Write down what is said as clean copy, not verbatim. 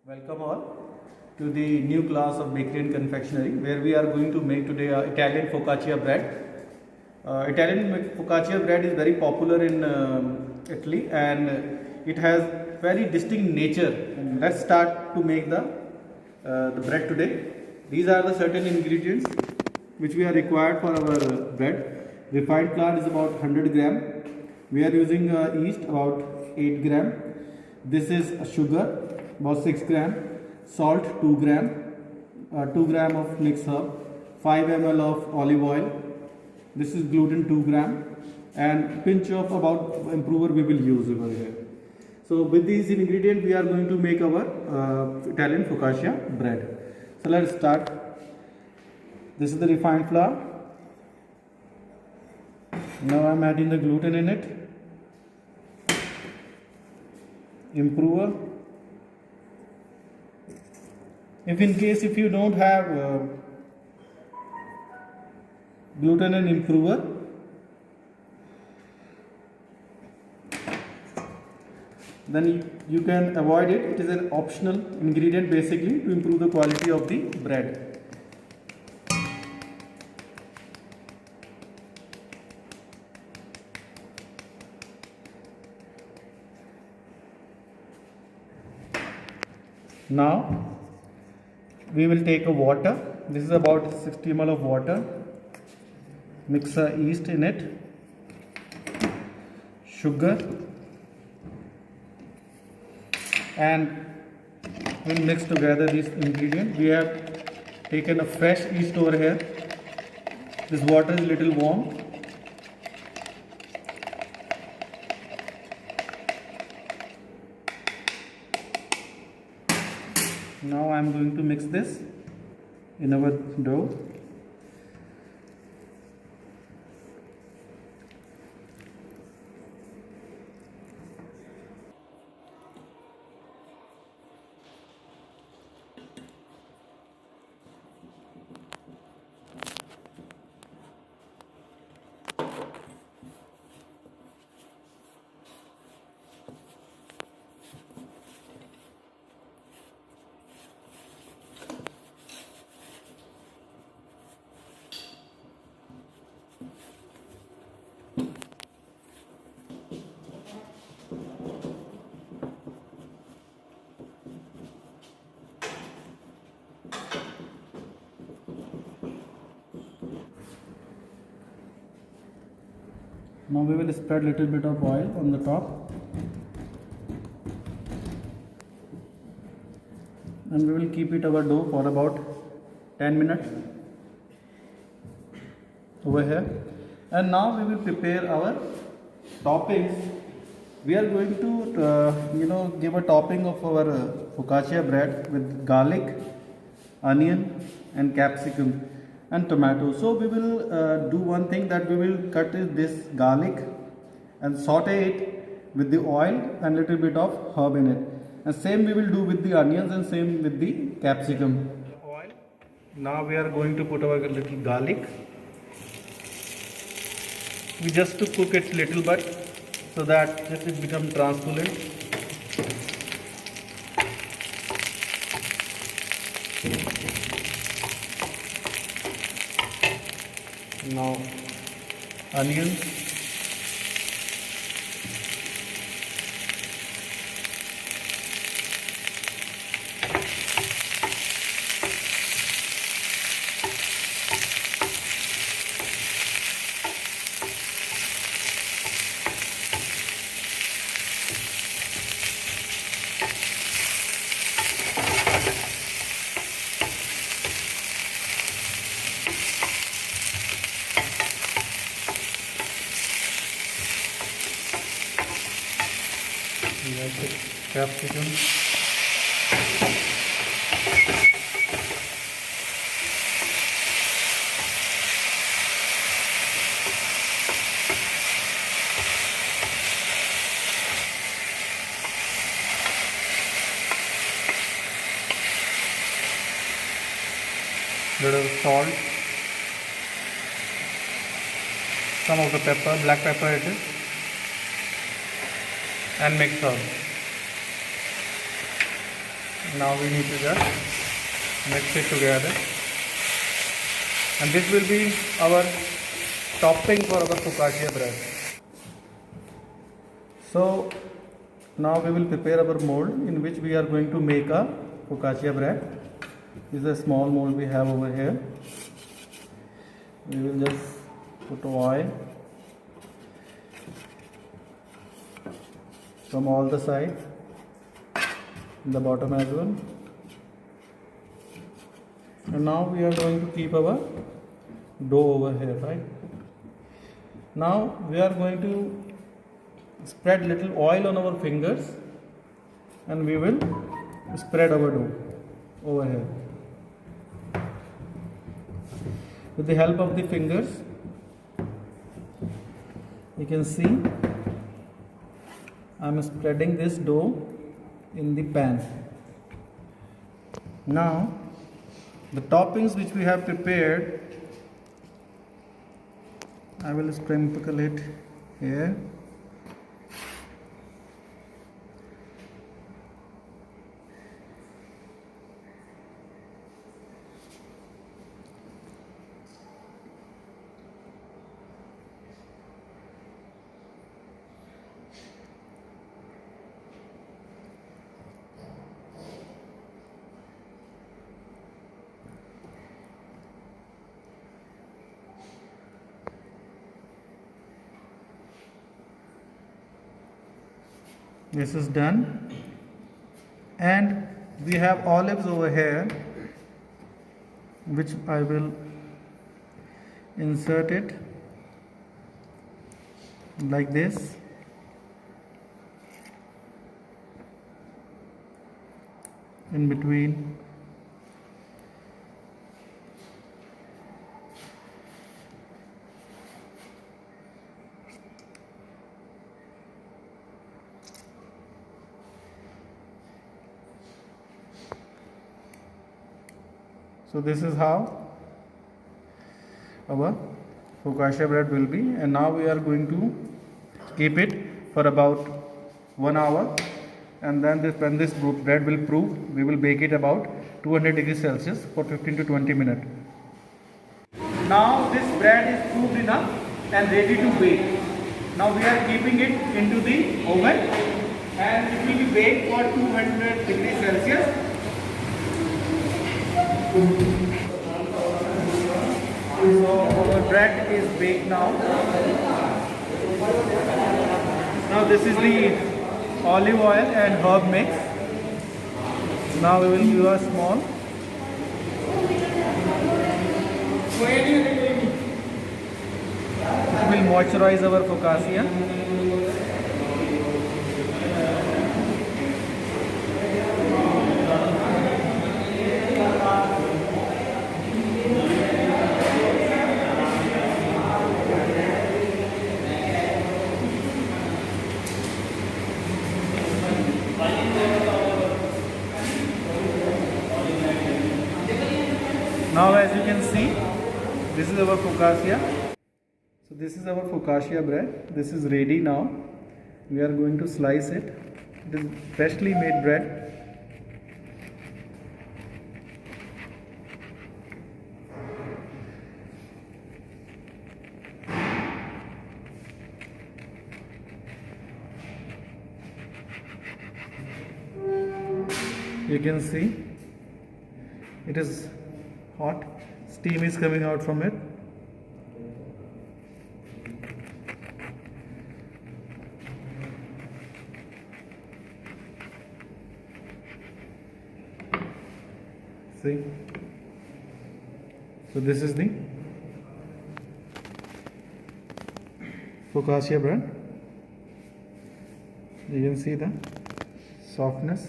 Welcome all to the new class of bakery and confectionery, where we are going to make today Italian focaccia bread. Italian focaccia bread is very popular in Italy, and it has very distinct nature. And let's start to make the bread today. These are the certain ingredients which we are required for our bread. Refined flour is about 100 gram. We are using yeast about 8 gram. This is sugar about 6 gram, salt 2 gram, 2 gram of mixed herb, 5 ml of olive oil. This is gluten 2 gram, and pinch of about improver we will use over here. So with these ingredients we are going to make our Italian focaccia bread. So let's start. This is the refined flour. Now I am adding the gluten in it, improver. If you don't have gluten and improver, then you can avoid it. It is an optional ingredient basically to improve the quality of the bread. Now we will take a water. This is about 60 ml of water. Mix the yeast in it, sugar, and we'll mix together these ingredients. We have taken a fresh yeast over here. This water is little warm. Now I am going to mix this in our dough. Now we will spread little bit of oil on the top, and we will keep it our dough for about 10 minutes over here. And now we will prepare our toppings. We are going to give a topping of our focaccia bread with garlic, onion and capsicum and tomato. So we will do one thing, that we will cut this garlic and saute it with the oil and little bit of herb in it. And same we will do with the onions, and same with the capsicum. Oil. Now we are going to put our little garlic. We just to cook it little bit so that just it become translucent. Now onions, capsicum, little salt, some of the pepper, black pepper it is, and mix herb. Now we need to just mix it together, and this will be our topping for our focaccia bread. So now we will prepare our mold in which we are going to make a focaccia bread. This is a small mold we have over here. We will just put oil from all the sides, in the bottom as well. And now we are going to keep our dough over here, right? Now we are going to spread little oil on our fingers, and we will spread our dough over here. With the help of the fingers, you can see I am spreading this dough in the pan. Now the toppings which we have prepared, I will sprinkle it here. This is done, and we have olives over here, which I will insert it like this. In between. So this is how our focaccia bread will be, and now we are going to keep it for about 1 hour, and then when this bread will prove, we will bake it about 200 degrees Celsius for 15 to 20 minutes. Now this bread is cooked enough and ready to bake. Now we are keeping it into the oven, and it will be baked for 200 degrees Celsius. So our bread is baked now. Now this is the olive oil and herb mix. Now we will give a small. It will moisturize our focaccia. Now as you can see, this is our focaccia. So this is our focaccia bread. This is ready now. We are going to slice it. It is freshly made bread. You can see it is hot, steam is coming out from it. See, so this is the focaccia bread. You can see the softness.